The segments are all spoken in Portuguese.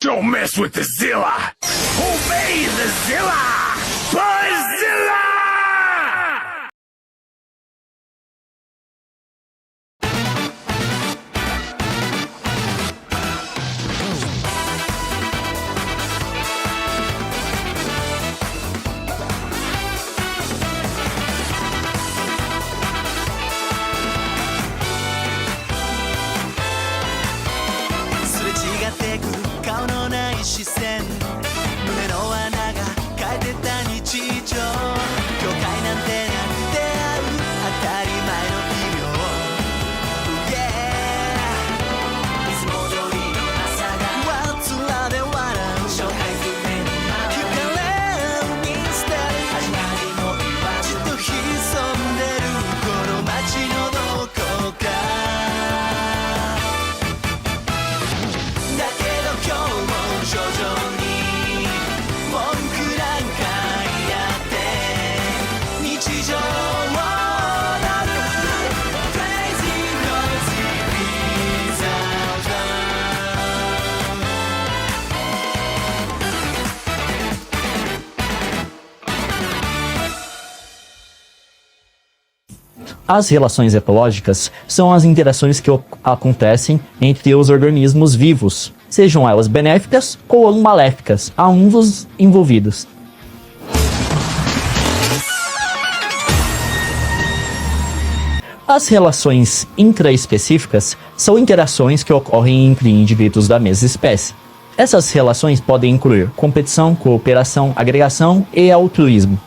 Don't mess with the Zilla! Obey the Zilla! Buzzilla! As relações ecológicas são as interações que acontecem entre os organismos vivos, sejam elas benéficas ou maléficas, a um dos envolvidos. As relações intraespecíficas são interações que ocorrem entre indivíduos da mesma espécie. Essas relações podem incluir competição, cooperação, agregação e altruísmo.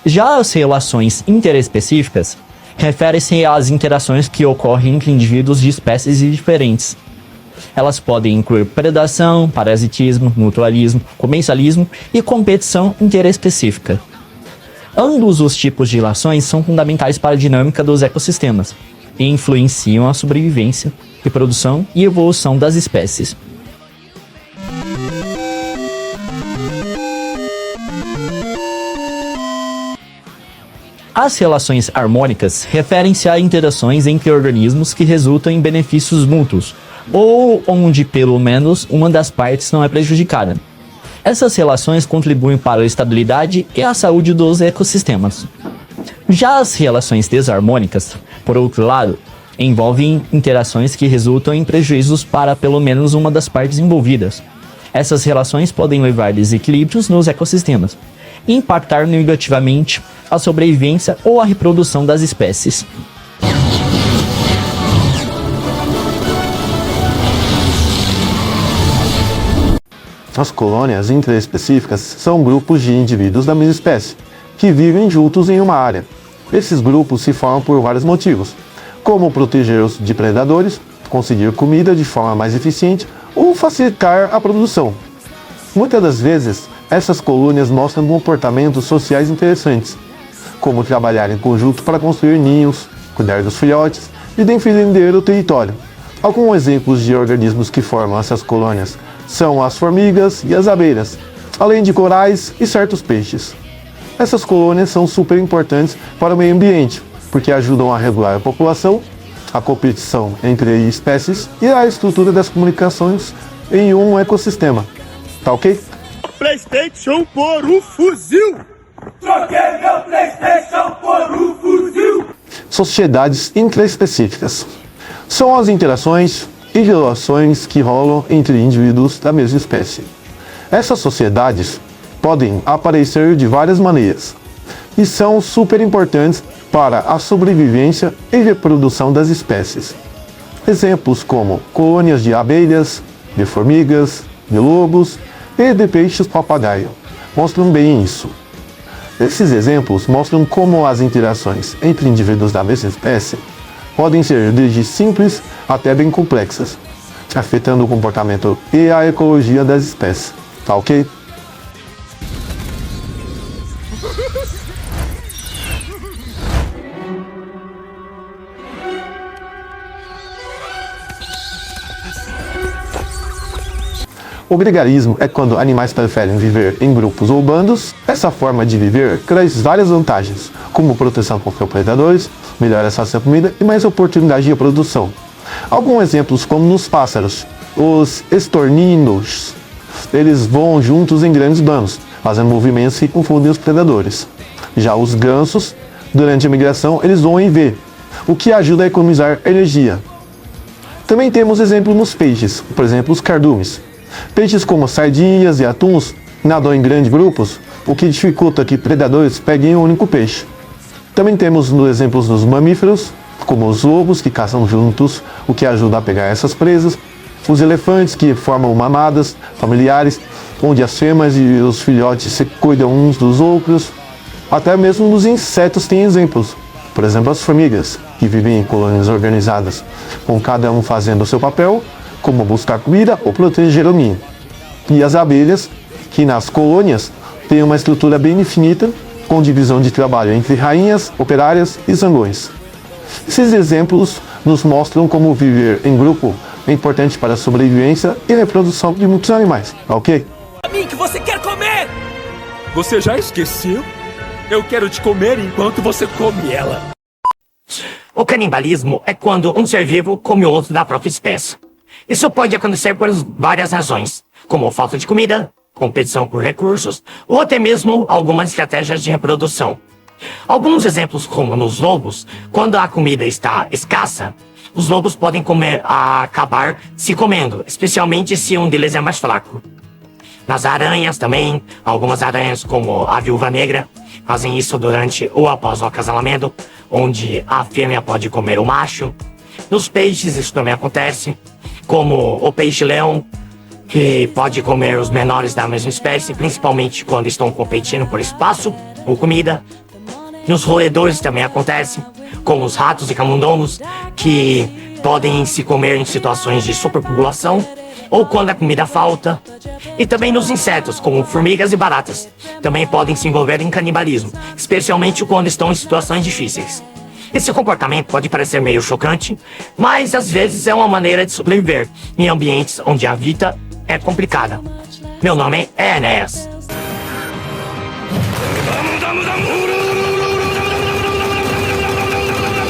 Já as relações interespecíficas referem-se às interações que ocorrem entre indivíduos de espécies diferentes. Elas podem incluir predação, parasitismo, mutualismo, comensalismo e competição interespecífica. Ambos os tipos de relações são fundamentais para a dinâmica dos ecossistemas e influenciam a sobrevivência, reprodução e evolução das espécies. As relações harmônicas referem-se a interações entre organismos que resultam em benefícios mútuos, ou onde pelo menos uma das partes não é prejudicada. Essas relações contribuem para a estabilidade e a saúde dos ecossistemas. Já as relações desarmônicas, por outro lado, envolvem interações que resultam em prejuízos para pelo menos uma das partes envolvidas. Essas relações podem levar a desequilíbrios nos ecossistemas e impactar negativamente a sobrevivência ou a reprodução das espécies. As colônias intraespecíficas são grupos de indivíduos da mesma espécie, que vivem juntos em uma área. Esses grupos se formam por vários motivos, como proteger-os de predadores, conseguir comida de forma mais eficiente ou facilitar a produção. Muitas das vezes, essas colônias mostram comportamentos sociais interessantes, como trabalhar em conjunto para construir ninhos, cuidar dos filhotes e defender o território. Alguns exemplos de organismos que formam essas colônias são as formigas e as abelhas, além de corais e certos peixes. Essas colônias são super importantes para o meio ambiente, porque ajudam a regular a população, a competição entre espécies e a estrutura das comunicações em um ecossistema. Tá ok? PlayStation por um fuzil! Troquei meu PlayStation por um fuzil! Sociedades intraespecíficas são as interações e relações que rolam entre indivíduos da mesma espécie. Essas sociedades podem aparecer de várias maneiras e são super importantes para a sobrevivência e reprodução das espécies. Exemplos como colônias de abelhas, de formigas, de lobos e de peixes papagaio mostram bem isso. Esses exemplos mostram como as interações entre indivíduos da mesma espécie podem ser desde simples até bem complexas, afetando o comportamento e a ecologia das espécies. Tá ok? O gregarismo é quando animais preferem viver em grupos ou bandos. Essa forma de viver traz várias vantagens, como proteção contra predadores, melhor acesso à comida e mais oportunidade de reprodução. Alguns exemplos como nos pássaros, os estorninos eles voam juntos em grandes bandos, fazendo movimentos que confundem os predadores. Já os gansos, durante a migração, eles voam em V, o que ajuda a economizar energia. Também temos exemplos nos peixes, por exemplo, os cardumes. Peixes como sardinhas e atuns nadam em grandes grupos, o que dificulta que predadores peguem um único peixe. Também temos exemplos dos mamíferos, como os lobos que caçam juntos, o que ajuda a pegar essas presas. Os elefantes que formam mamadas familiares, onde as fêmeas e os filhotes se cuidam uns dos outros. Até mesmo nos insetos tem exemplos. Por exemplo, as formigas, que vivem em colônias organizadas, com cada um fazendo o seu papel, como buscar comida ou proteger o ninho. E as abelhas, que nas colônias têm uma estrutura bem definida, com divisão de trabalho entre rainhas, operárias e zangões. Esses exemplos nos mostram como viver em grupo é importante para a sobrevivência e reprodução de muitos animais, ok? A mim que você quer comer! Você já esqueceu? Eu quero te comer enquanto você come ela. O canibalismo é quando um ser vivo come o outro da própria espécie. Isso pode acontecer por várias razões, como falta de comida, competição por recursos, ou até mesmo algumas estratégias de reprodução. Alguns exemplos, como nos lobos, quando a comida está escassa, os lobos podem acabar se comendo, especialmente se um deles é mais fraco. Nas aranhas também, algumas aranhas, como a viúva negra, fazem isso durante ou após o acasalamento, onde a fêmea pode comer o macho. Nos peixes isso também acontece, como o peixe-leão, que pode comer os menores da mesma espécie, principalmente quando estão competindo por espaço ou comida. Nos roedores também acontece, como os ratos e camundongos, que podem se comer em situações de superpopulação, ou quando a comida falta. E também nos insetos, como formigas e baratas, também podem se envolver em canibalismo, especialmente quando estão em situações difíceis. Esse comportamento pode parecer meio chocante, mas às vezes é uma maneira de sobreviver em ambientes onde a vida é complicada. Meu nome é Enéas.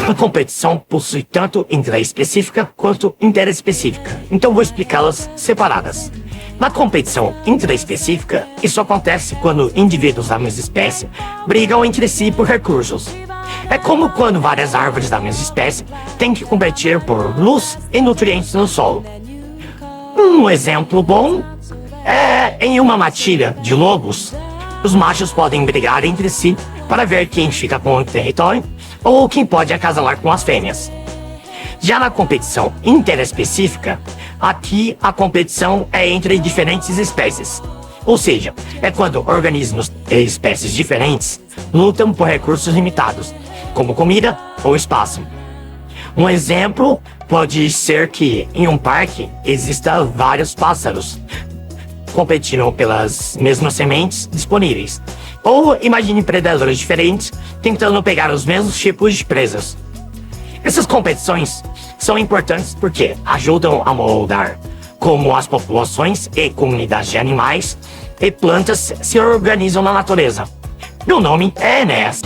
A competição possui tanto intraespecífica quanto interespecífica, então vou explicá-las separadas. Na competição intraespecífica, isso acontece quando indivíduos da mesma espécie brigam entre si por recursos. É como quando várias árvores da mesma espécie têm que competir por luz e nutrientes no solo. Um exemplo bom é em uma matilha de lobos. Os machos podem brigar entre si para ver quem fica com o território ou quem pode acasalar com as fêmeas. Já na competição interespecífica, aqui a competição é entre diferentes espécies. Ou seja, é quando organismos e espécies diferentes lutam por recursos limitados, como comida ou espaço. Um exemplo pode ser que em um parque exista vários pássaros competindo pelas mesmas sementes disponíveis. Ou imagine predadores diferentes tentando pegar os mesmos tipos de presas. Essas competições são importantes porque ajudam a moldar como as populações e comunidades de animais e plantas se organizam na natureza. Meu nome é Enéas.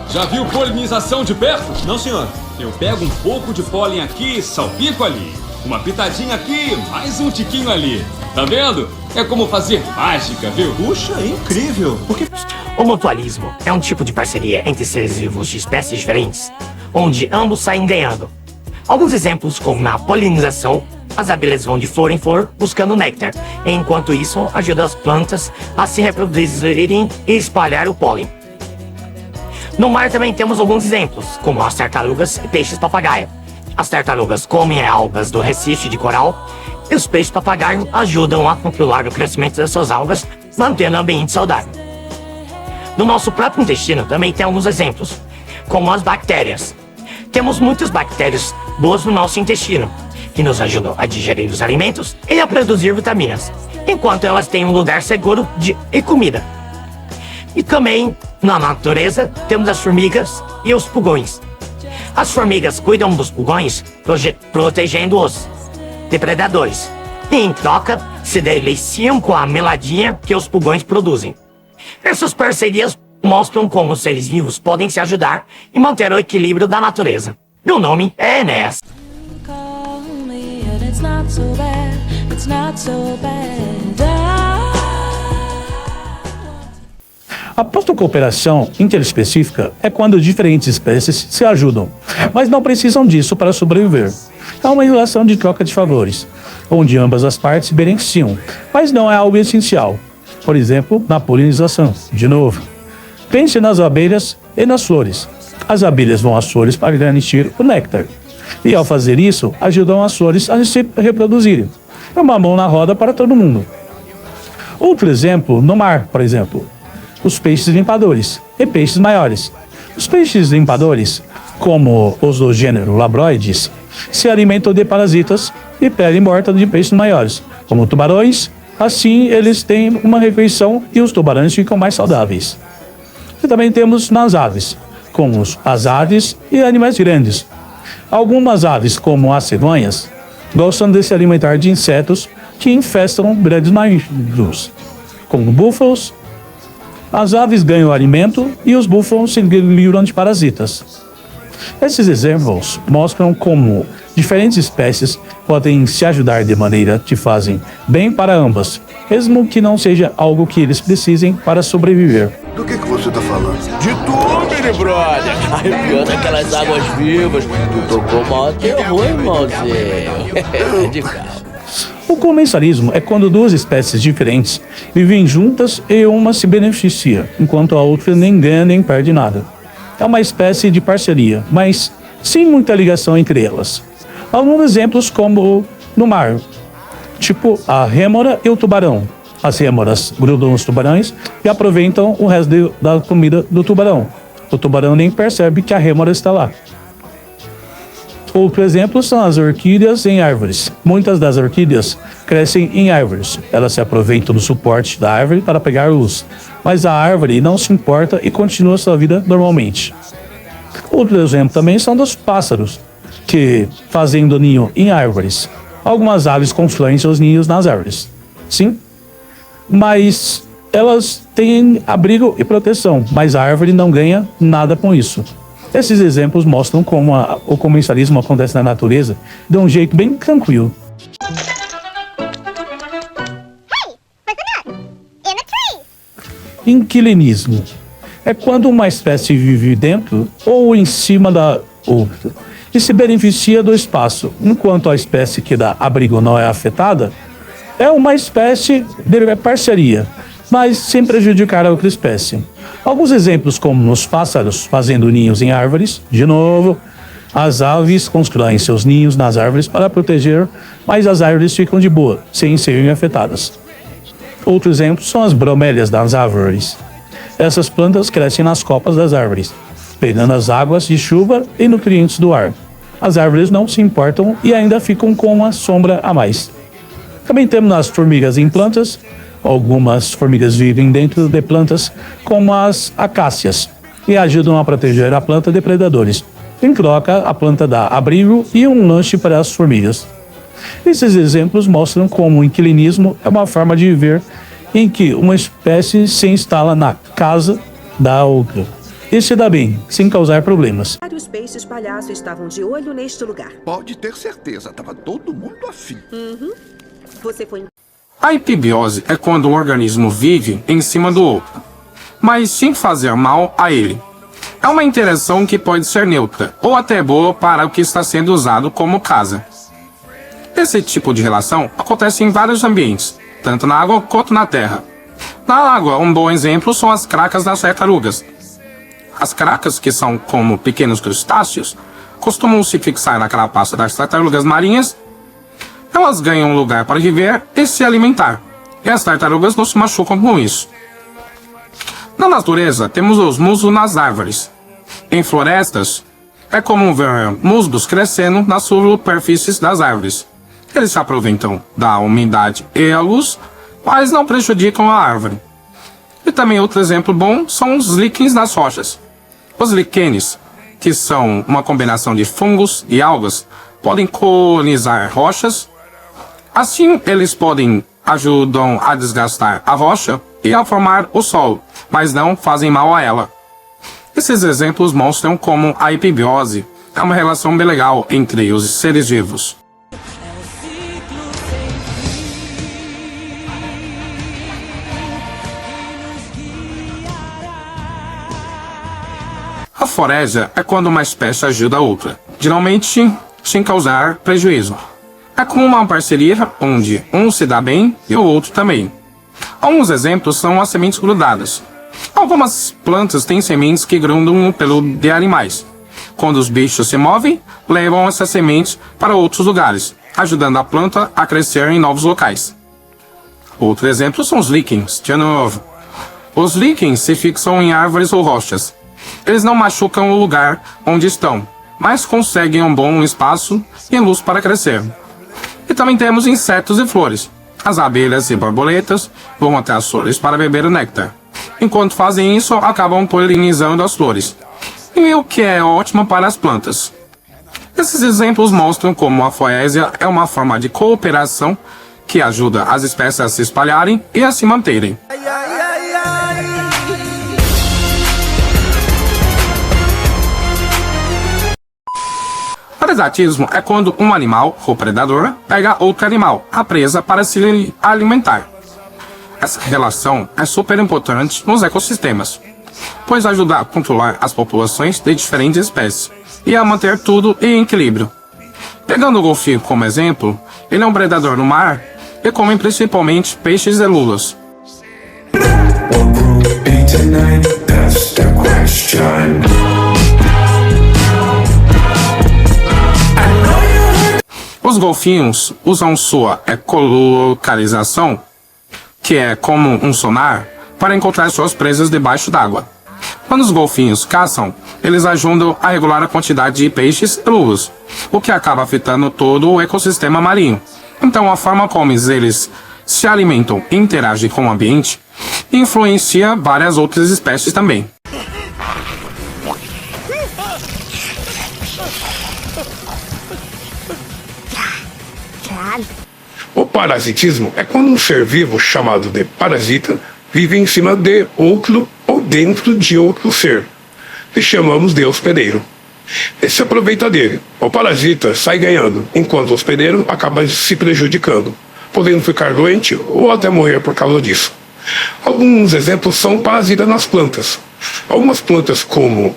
Já viu polinização de perto? Não, senhor. Eu pego um pouco de pólen aqui, salpico ali. Uma pitadinha aqui, mais um tiquinho ali. Tá vendo? É como fazer mágica, viu? Puxa, é incrível. Porque O mutualismo é um tipo de parceria entre seres vivos de espécies diferentes, onde ambos saem ganhando. Alguns exemplos, como na polinização, as abelhas vão de flor em flor buscando néctar, enquanto isso ajuda as plantas a se reproduzirem e espalhar o pólen. No mar também temos alguns exemplos, como as tartarugas e peixes papagaio. As tartarugas comem algas do recife de coral e os peixes papagaio ajudam a controlar o crescimento das suas algas, mantendo o ambiente saudável. No nosso próprio intestino também tem alguns exemplos, como as bactérias. Temos muitas bactérias boas no nosso intestino, que nos ajudam a digerir os alimentos e a produzir vitaminas, enquanto elas têm um lugar seguro e comida. E também, na natureza, temos as formigas e os pulgões. As formigas cuidam dos pulgões, protegendo-os de predadores. E, em troca, se deliciam com a meladinha que os pulgões produzem. Essas parcerias mostram como os seres vivos podem se ajudar e manter o equilíbrio da natureza. Meu nome é Enéas. Call me and it's not so bad, it's not so bad. A protocooperação interespecífica é quando diferentes espécies se ajudam, mas não precisam disso para sobreviver. É uma relação de troca de favores, onde ambas as partes se beneficiam, mas não é algo essencial. Por exemplo, na polinização. De novo, pense nas abelhas e nas flores. As abelhas vão às flores para garantir o néctar. E ao fazer isso, ajudam as flores a se reproduzirem. É uma mão na roda para todo mundo. Outro exemplo, no mar, por exemplo, os peixes limpadores e peixes maiores. Os peixes limpadores, como os do gênero Labroides, se alimentam de parasitas e pele morta de peixes maiores, como tubarões. Assim, eles têm uma refeição e os tubarões ficam mais saudáveis. E também temos nas aves, como as aves e animais grandes. Algumas aves, como as cegonhas, gostam de se alimentar de insetos que infestam grandes mamíferos, como búfalos. As aves ganham alimento e os búfalos se livram de parasitas. Esses exemplos mostram como diferentes espécies podem se ajudar de maneira que fazem bem para ambas, mesmo que não seja algo que eles precisem para sobreviver. Do que você tá falando? De tudo, Billy Brother. Arrepiando aquelas águas vivas. Tu tocou maior terror, irmãozinho. De calma. O comensalismo é quando duas espécies diferentes vivem juntas e uma se beneficia, enquanto a outra nem ganha nem perde nada. É uma espécie de parceria, mas sem muita ligação entre elas. Alguns exemplos como no mar, tipo a rêmora e o tubarão. As rêmoras grudam os tubarões e aproveitam o resto da comida do tubarão. O tubarão nem percebe que a rêmora está lá. Outro exemplo são as orquídeas em árvores. Muitas das orquídeas crescem em árvores. Elas se aproveitam do suporte da árvore para pegar luz, mas a árvore não se importa e continua sua vida normalmente. Outro exemplo também são dos pássaros, que fazem do ninho em árvores. Algumas aves constroem seus ninhos nas árvores. Sim, mas elas têm abrigo e proteção, mas a árvore não ganha nada com isso. Esses exemplos mostram como o comensalismo acontece na natureza de um jeito bem tranquilo. Inquilinismo é quando uma espécie vive dentro ou em cima da outra e se beneficia do espaço, enquanto a espécie que dá abrigo não é afetada. É uma espécie de parceria, mas sem prejudicar a outra espécie. Alguns exemplos como os pássaros fazendo ninhos em árvores. De novo, as aves constroem seus ninhos nas árvores para proteger, mas as árvores ficam de boa, sem serem afetadas. Outro exemplo são as bromélias das árvores. Essas plantas crescem nas copas das árvores, pegando as águas de chuva e nutrientes do ar. As árvores não se importam e ainda ficam com uma sombra a mais. Também temos as formigas em plantas. Algumas formigas vivem dentro de plantas, como as acácias, e ajudam a proteger a planta de predadores. Em troca, a planta dá abrigo e um lanche para as formigas. Esses exemplos mostram como o inquilinismo é uma forma de viver em que uma espécie se instala na casa da outra e se dá bem, sem causar problemas. Vários peixes palhaço estavam de olho neste lugar. Pode ter certeza, tava todo mundo afim. Você foi... A epibiose é quando um organismo vive em cima do outro, mas sem fazer mal a ele. É uma interação que pode ser neutra, ou até boa para o que está sendo usado como casa. Esse tipo de relação acontece em vários ambientes, tanto na água quanto na terra. Na água, um bom exemplo são as cracas das tartarugas. As cracas, que são como pequenos crustáceos, costumam se fixar na carapaça das tartarugas marinhas. Elas ganham um lugar para viver e se alimentar, e as tartarugas não se machucam com isso. Na natureza, temos os musgos nas árvores. Em florestas, é comum ver musgos crescendo nas superfícies das árvores. Eles se aproveitam da umidade e a luz, mas não prejudicam a árvore. E também outro exemplo bom são os líquens nas rochas. Os líquenes, que são uma combinação de fungos e algas, podem colonizar rochas. Assim, eles ajudam a desgastar a rocha e a formar o solo, mas não fazem mal a ela. Esses exemplos mostram como a epibiose é uma relação bem legal entre os seres vivos. forésia é quando uma espécie ajuda a outra, geralmente sem causar prejuízo. É como uma parceria onde um se dá bem e o outro também. Alguns exemplos são as sementes grudadas. Algumas plantas têm sementes que grudam no pelo de animais. Quando os bichos se movem, levam essas sementes para outros lugares, ajudando a planta a crescer em novos locais. Outro exemplo são os líquens, de novo. Os líquens se fixam em árvores ou rochas. Eles não machucam o lugar onde estão, mas conseguem um bom espaço e luz para crescer. E também temos insetos e flores. As abelhas e borboletas vão até as flores para beber o néctar. Enquanto fazem isso, acabam polinizando as flores, e o que é ótimo para as plantas. Esses exemplos mostram como a poesia é uma forma de cooperação que ajuda as espécies a se espalharem e a se manterem. Predatismo é quando um animal, ou predador, pega outro animal, a presa, para se alimentar. Essa relação é super importante nos ecossistemas, pois ajuda a controlar as populações de diferentes espécies e a manter tudo em equilíbrio. Pegando o golfinho como exemplo, ele é um predador no mar e come principalmente peixes e lulas. Os golfinhos usam sua ecolocalização, que é como um sonar, para encontrar suas presas debaixo d'água. Quando os golfinhos caçam, eles ajudam a regular a quantidade de peixes e lulas, o que acaba afetando todo o ecossistema marinho. Então, a forma como eles se alimentam e interagem com o ambiente influencia várias outras espécies também. O parasitismo é quando um ser vivo chamado de parasita vive em cima de outro ou dentro de outro ser, que chamamos de hospedeiro. Esse aproveita dele. O parasita sai ganhando, enquanto o hospedeiro acaba se prejudicando, podendo ficar doente ou até morrer por causa disso. Alguns exemplos são parasitas nas plantas. Algumas plantas, como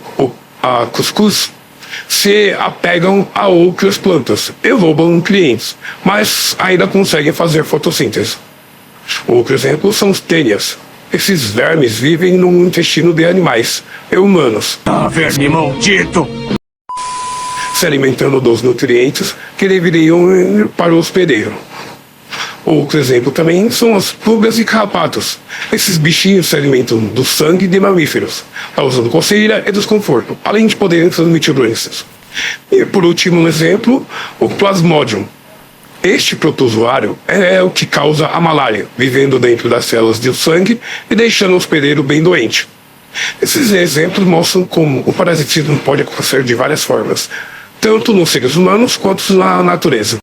a cuscuz, se apegam a outras plantas e roubam nutrientes, mas ainda conseguem fazer fotossíntese. Outro exemplo são os tênias. Esses vermes vivem no intestino de animais e humanos. Verme maldito! Se alimentando dos nutrientes que deveriam ir para o hospedeiro. Outro exemplo também são as pulgas e carrapatos. Esses bichinhos se alimentam do sangue de mamíferos, causando coceira e desconforto, além de poderem transmitir doenças. E por último, um exemplo, o Plasmodium. Este protozoário é o que causa a malária, vivendo dentro das células do sangue e deixando o hospedeiro bem doente. Esses exemplos mostram como o parasitismo pode acontecer de várias formas, tanto nos seres humanos quanto na natureza.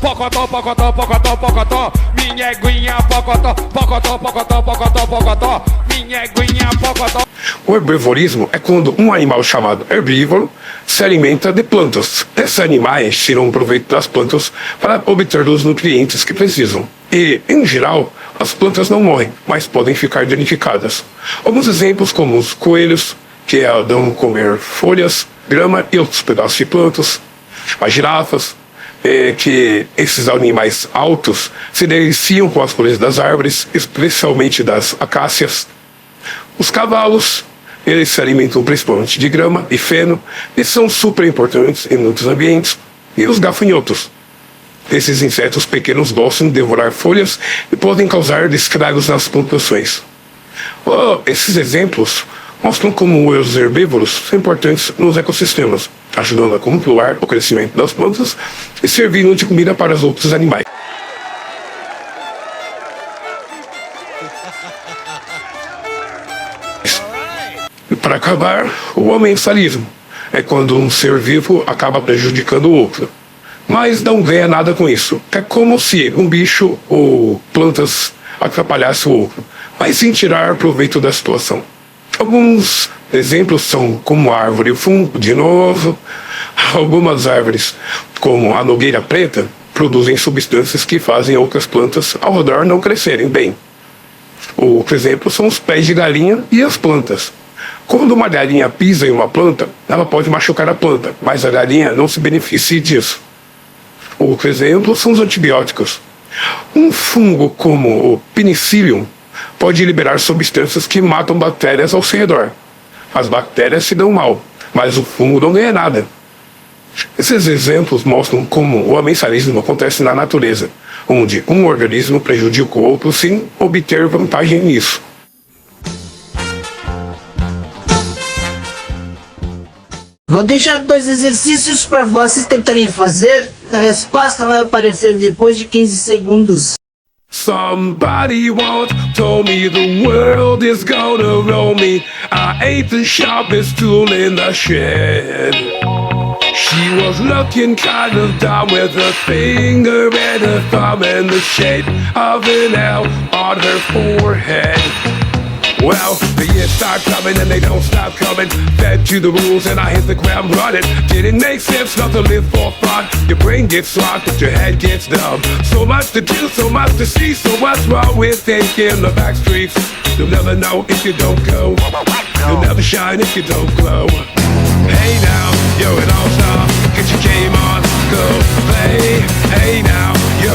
Pocotó, pocotó, pocotó, pocotó, minha eguinha, pocotó, pocotó, pocotó, pocotó, pocotó, minha eguinha, pocotó. O herbivorismo é quando um animal chamado herbívoro se alimenta de plantas. Esses animais tiram proveito das plantas para obter os nutrientes que precisam. E, em geral, as plantas não morrem, mas podem ficar danificadas. Alguns exemplos como os coelhos, que dão comer folhas, grama e outros pedaços de plantas, as girafas, que esses animais altos se deliciam com as folhas das árvores, especialmente das acácias. Os cavalos, eles se alimentam principalmente de grama e feno, e são super importantes em muitos ambientes. E os gafanhotos. Esses insetos pequenos gostam de devorar folhas e podem causar estragos nas plantações. Esses exemplos mostram como os herbívoros são importantes nos ecossistemas, ajudando a controlar o crescimento das plantas e servindo de comida para os outros animais. E para acabar, o amensalismo é quando um ser vivo acaba prejudicando o outro, mas não ganha nada com isso. É como se um bicho ou plantas atrapalhasse o outro, mas sem tirar proveito da situação. Alguns exemplos são como a árvore e o fungo, de novo. Algumas árvores, como a nogueira preta, produzem substâncias que fazem outras plantas ao redor não crescerem bem. Outro exemplo são os pés de galinha e as plantas. Quando uma galinha pisa em uma planta, ela pode machucar a planta, mas a galinha não se beneficia disso. Outro exemplo são os antibióticos. Um fungo como o Penicillium pode liberar substâncias que matam bactérias ao seu redor. As bactérias se dão mal, mas o fungo não ganha nada. Esses exemplos mostram como o amensalismo acontece na natureza, onde um organismo prejudica o outro sem obter vantagem nisso. Vou deixar 2 exercícios para vocês tentarem fazer. A resposta vai aparecer depois de 15 segundos. Somebody once told me the world is gonna roll me. I ain't the sharpest tool in the shed. She was looking kind of dumb with her finger and her thumb in the shape of an L on her forehead. Well, the years start coming and they don't stop coming. Fed to the rules and I hit the ground running. Didn't make sense not to live for fun. Your brain gets smart but your head gets dumb. So much to do, so much to see. So what's wrong with taking the back streets? You'll never know if you don't go. You'll never shine if you don't glow. Hey now, you're an all-star. Get your game on, go play. Hey now, you're